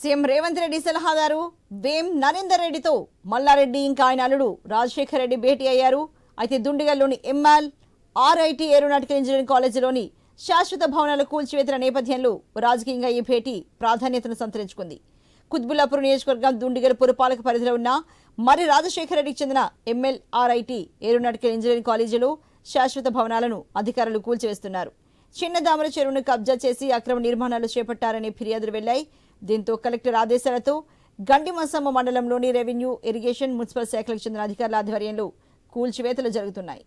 CM Revanth Reddy సలహాదారు వేం నరేందర్ రెడ్డితో మల్లారెడ్డి ఇంకా ఆయన అల్లుడు రాజశేఖర్ రెడ్డి భేటీ అయ్యారు. అయితే దుండిగల్లోని ఎంఎల్ ఆర్ఐటి ఏరోనాటికల్ ఇంజనీరింగ్ కాలేజీలోని శాశ్వత భవనాల కూల్చివేతల నేపథ్యంలో రాజకీయంగా ఈ భేటీ ప్రాధాన్యతను సంతరించుకుంది. కుత్బుల్లాపూర్ నియోజకవర్గం దుండిగల్ పురపాలక పరిధిలో ఉన్న మరి రాజశేఖర్ రెడ్డికి చెందిన ఎంఎల్ ఆర్ఐటి ఏరోనాటికల్ ఇంజనీరింగ్ కాలేజీలో శాశ్వత భవనాలను అధికారులు కూల్చివేస్తున్నారు. చిన్న దామర చెరువును కబ్జా చేసి అక్రమ నిర్మాణాలు చేపట్టారనే ఫిర్యాదులు వెళ్లాయి. దీంతో కలెక్టర్ ఆదేశాలతో గండిమసమ్మ మండలంలోని రెవెన్యూ, ఇరిగేషన్, మున్సిపల్ శాఖలకు చెందిన అధికారుల ఆధ్వర్యంలో కూల్చివేతలు జరుగుతున్నాయి.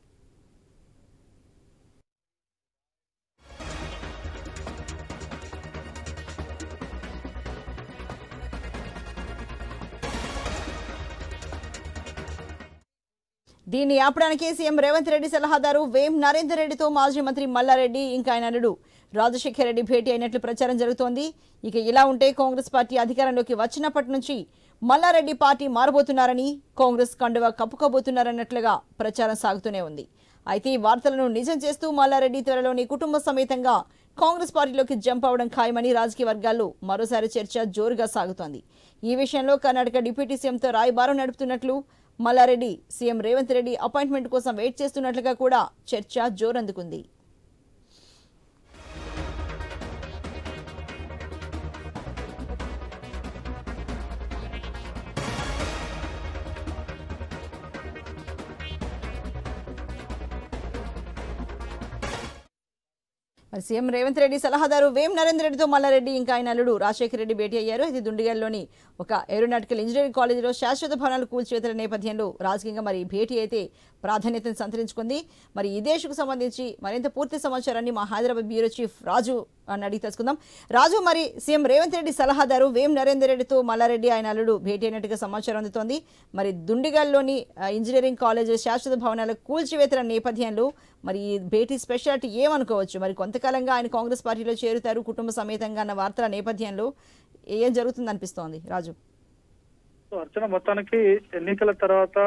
దీన్ని ఆపడానికి సీఎం రేవంత్ రెడ్డి సలహాదారు వేం నరేందర్ రెడ్డితో మాజీ మంత్రి మల్లారెడ్డి ఇంకా ఆయన అల్లుడు రాజశేఖర్ రెడ్డి భేటీ అయినట్లు ప్రచారం జరుగుతోంది. ఇక ఇలా ఉంటే కాంగ్రెస్ పార్టీ అధికారంలోకి వచ్చినప్పటి నుంచి మల్లారెడ్డి పార్టీ మారబోతున్నారని, కాంగ్రెస్ కండువా కప్పుకోబోతున్నారన్నట్లుగా ప్రచారం సాగుతూనే ఉంది. అయితే ఈ వార్తలను నిజం చేస్తూ మల్లారెడ్డి త్వరలోని కుటుంబ సమేతంగా కాంగ్రెస్ పార్టీలోకి జంప్ అవడం ఖాయమని రాజకీయ వర్గాల్లో మరోసారి చర్చ జోరుగా సాగుతోంది. ఈ విషయంలో కర్ణాటక డిప్యూటీ సీఎంతో రాయబారం నడుపుతున్నట్లు, మల్లారెడ్డి సీఎం రేవంత్ రెడ్డి అపాయింట్మెంట్ కోసం వెయిట్ చేస్తున్నట్లుగా కూడా చర్చ జోరందుకుంది. మరి సీఎం రేవంత్ రెడ్డి సలహాదారు వేం నరేందర్ రెడ్డితో మల్లారెడ్డి ఇంకా ఆయన అల్లుడు రాజశేఖర్ రెడ్డి భేటీ అయ్యారు. ఇది దుండిగల్లోని ఒక ఏరోనాటికల్ ఇంజనీరింగ్ కాలేజీలో శాశ్వత భవనాలు కూల్చివేతల నేపథ్యంలో రాజకీయంగా మరి భేటీ అయితే ప్రాధాన్యతను సంతరించుకుంది. మరి ఇదేశకు సంబంధించి మరింత పూర్తి సమాచారాన్ని మా హైదరాబాద్ బ్యూరో చీఫ్ రాజు అని అడిగి తెలుసుకుందాం. రాజు, మరి సీఎం రేవంత్ రెడ్డి సలహాదారు వేం నరేందర్ రెడ్డితో మల్లారెడ్డి ఆయన అల్లుడు భేటీ అయినట్టుగా సమాచారం అందుతోంది. మరి దుండిగల్లోని ఇంజనీరింగ్ కాలేజ్ శాశ్వత భవనాల కూల్చివేతల నేపథ్యంలో మరి ఈ భేటీ స్పెషాలిటీ ఏమనుకోవచ్చు? మరి కొంతకాలంగా ఆయన కాంగ్రెస్ పార్టీలో చేరుతారు కుటుంబ సమేతంగా అన్న వార్తల నేపథ్యంలో ఏం జరుగుతుంది అనిపిస్తోంది రాజు? అర్చన, మొత్తానికి ఎన్నికల తర్వాత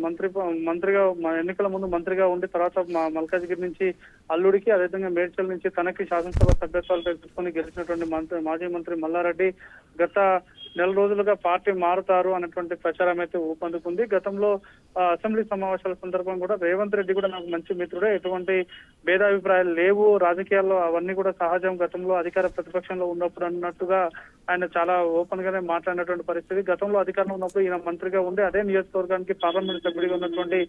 మంత్రిగా ఎన్నికల ముందు మంత్రిగా ఉండి తర్వాత మల్కాజ్గిరి నుంచి అల్లుడికి, అదేవిధంగా మేడ్చల్ నుంచి తనకి శాసనసభ సభ్యత్వాలు పెంచుకొని గెలిచినటువంటి మాజీ మంత్రి మల్లారెడ్డి గత నెల రోజులుగా పార్టీ మారుతారు అన్నటువంటి ప్రచారం అయితే ఊపందుకుంది. గతంలో అసెంబ్లీ సమావేశాల సందర్భం కూడా రేవంత్ రెడ్డి కూడా నాకు మంచి మిత్రుడే, ఎటువంటి భేదాభిప్రాయాలు లేవు, రాజకీయాల్లో అవన్నీ కూడా సహజం, గతంలో అధికార ప్రతిపక్షంలో ఉన్నప్పుడు అన్నట్టుగా ఆయన చాలా ఓపెన్ గానే మాట్లాడినటువంటి పరిస్థితి. గతంలో అధికారంలో ఉన్నప్పుడు ఈయన మంత్రిగా ఉండి అదే నియోజకవర్గానికి పార్లమెంట్ సభ్యుడిగా ఉన్నటువంటి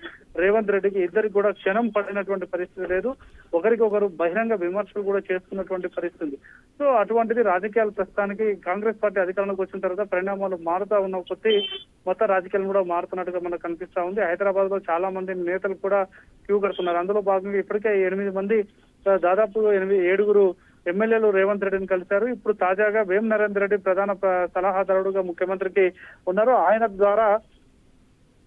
రేవంత్ రెడ్డికి ఇద్దరికి కూడా క్షణం పడినటువంటి పరిస్థితి లేదు, ఒకరికొకరు బహిరంగ విమర్శలు కూడా చేసుకున్నటువంటి పరిస్థితి. సో అటువంటిది రాజకీయాలు ప్రస్తుతానికి కాంగ్రెస్ పార్టీ అధికారంలోకి వచ్చిన తర్వాత పరిణామాలు మారుతా ఉన్న కొద్దీ మొత్తం రాజకీయాలు కూడా మారుతున్నట్టుగా మనకు కనిపిస్తా ఉంది. హైదరాబాద్ లో చాలా మంది నేతలు కూడా క్యూ కడుతున్నారు. అందులో భాగంగా ఇప్పటికే 8 మంది, దాదాపు 7 ఎమ్మెల్యేలు రేవంత్ రెడ్డిని కలిశారు. ఇప్పుడు తాజాగా వేం నరేందర్ రెడ్డి ప్రధాన సలహాదారుడుగా ముఖ్యమంత్రికి ఉన్నారు. ఆయన ద్వారా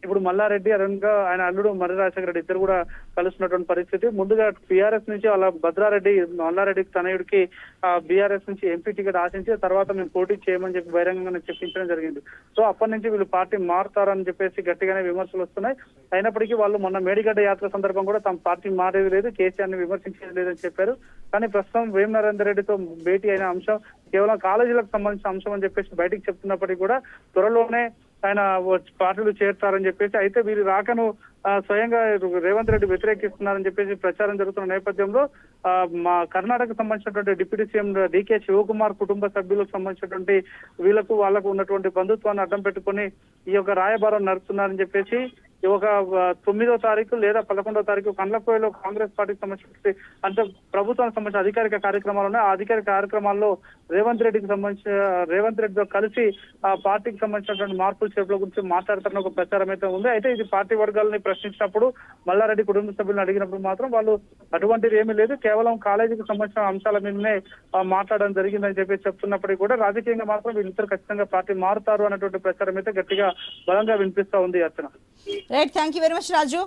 ఇప్పుడు మల్లారెడ్డి, అదేవిధంగా ఆయన అల్లుడు మరి రాజశేఖర రెడ్డి ఇద్దరు కూడా కలుస్తున్నటువంటి పరిస్థితి. ముందుగా బీఆర్ఎస్ నుంచి వాళ్ళ భద్రారెడ్డి, మల్లారెడ్డి తనయుడికి బీఆర్ఎస్ నుంచి ఎంపీ టికెట్ ఆశించి తర్వాత మేము పోటీ చేయమని చెప్పి బహిరంగంగా చెప్పించడం జరిగింది. సో అప్పటి నుంచి వీళ్ళు పార్టీ మారుతారని చెప్పేసి గట్టిగానే విమర్శలు వస్తున్నాయి. అయినప్పటికీ వాళ్ళు మొన్న మేడిగడ్డ యాత్ర సందర్భం కూడా తమ పార్టీ మారేది లేదు, కేసీఆర్ ని విమర్శించేది లేదని చెప్పారు. కానీ ప్రస్తుతం వేం నరేందర్ రెడ్డితో భేటీ అయిన అంశం కేవలం కాలేజీలకు సంబంధించిన అంశం అని చెప్పేసి బయటకు చెప్తున్నప్పటికీ కూడా త్వరలోనే ఆయన పార్టీలు చేరుతారని చెప్పేసి, అయితే వీరి రాకను స్వయంగా రేవంత్ రెడ్డి వ్యతిరేకిస్తున్నారని చెప్పేసి ప్రచారం జరుగుతున్న నేపథ్యంలో మా కర్ణాటకకు సంబంధించినటువంటి డిప్యూటీ సీఎం డీకే శివకుమార్ కుటుంబ సభ్యులకు సంబంధించినటువంటి వాళ్ళకు ఉన్నటువంటి బంధుత్వాన్ని అడ్డం పెట్టుకొని ఈ యొక్క రాయబారం నడుపుతున్నారని చెప్పేసి ఒక 9వ తారీఖు లేదా 11వ తారీఖు కండ్లకోయలో కాంగ్రెస్ పార్టీకి సంబంధించి అంటే ప్రభుత్వానికి సంబంధించిన అధికారిక కార్యక్రమాలు ఉన్నాయి. ఆ అధికారిక కార్యక్రమాల్లో రేవంత్ రెడ్డితో కలిసి ఆ పార్టీకి సంబంధించినటువంటి మార్పుల చేర్పుల గురించి మాట్లాడుతున్న ఒక ప్రచారం అయితే ఉంది. అయితే ఇది పార్టీ వర్గాలని ప్రశ్నించినప్పుడు మల్లారెడ్డి కుటుంబ సభ్యులను అడిగినప్పుడు మాత్రం వాళ్ళు అటువంటిది ఏమీ లేదు, కేవలం కాలేజీకి సంబంధించిన అంశాల మీదనే మాట్లాడడం జరిగిందని చెప్పి చెప్తున్నప్పటికీ కూడా రాజకీయంగా మాత్రం వీళ్ళిద్దరు ఖచ్చితంగా పార్టీ మారుతారు అన్నటువంటి ప్రచారం అయితే గట్టిగా బలంగా వినిపిస్తా ఉంది. Archana, right, thank you very much Raju.